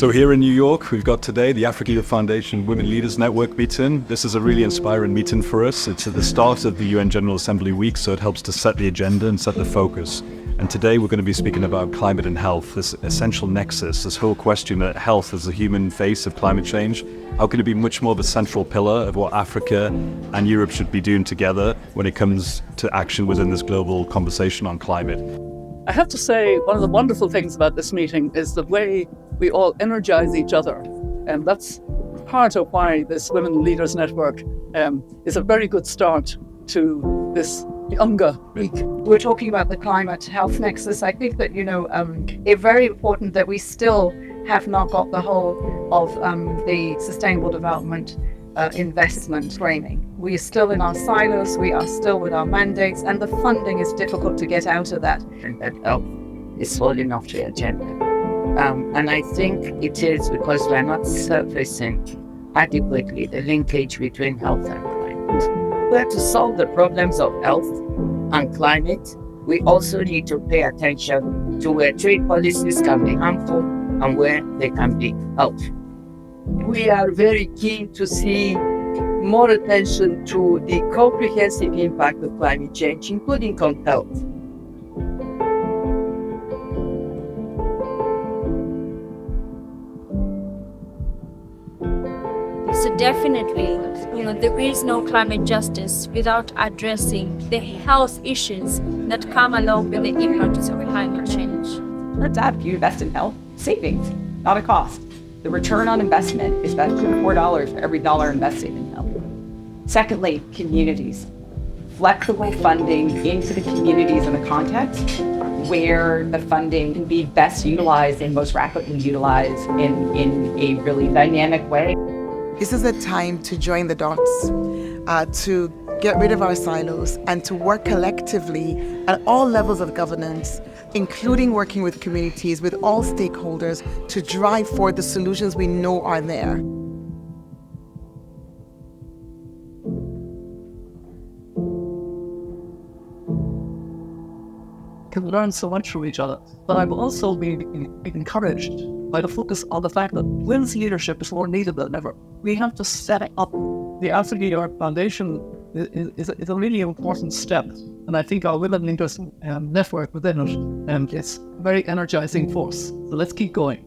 So here in New York, we've got today the AEF Foundation Women Leaders Network meeting. This is a really inspiring meeting for us. It's at the start of the UN General Assembly week, so it helps to set the agenda and set the focus. And today we're going to be speaking about climate and health, this essential nexus, this whole question that health as the human face of climate change. How can it be much more of a central pillar of what Africa and Europe should be doing together when it comes to action within this global conversation on climate? I have to say, one of the wonderful things about this meeting is the way we all energize each other. And that's part of why this Women Leaders Network is a very good start to this younger week. We're talking about the climate health nexus. I think that, it's very important that we still have not got the whole of the sustainable development investment framing. We are still in our silos, we are still with our mandates, and the funding is difficult to get out of that. And that health is falling off the agenda. And I think it is because we're not surfacing adequately the linkage between health and climate. We have to solve the problems of health and climate. We also need to pay attention to where trade policies can be harmful and where they can be helpful. We are very keen to see more attention to the comprehensive impact of climate change, including on health. So definitely, there is no climate justice without addressing the health issues that come along with the impacts of climate change. Let's add, if you invest in health, savings, not a cost. The return on investment is about $4 for every dollar invested in health. Secondly, communities. Flexible funding into the communities in the context where the funding can be best utilized and most rapidly utilized in a really dynamic way. This is a time to join the dots, to get rid of our silos and to work collectively at all levels of governance, including working with communities, with all stakeholders, to drive forward the solutions we know are there. Can learn so much from each other. But I've also been encouraged by the focus on the fact that women's leadership is more needed than ever. We have to set up the AEF Foundation is a really important step. And I think our Women Leaders Network within it is a very energizing force. So let's keep going.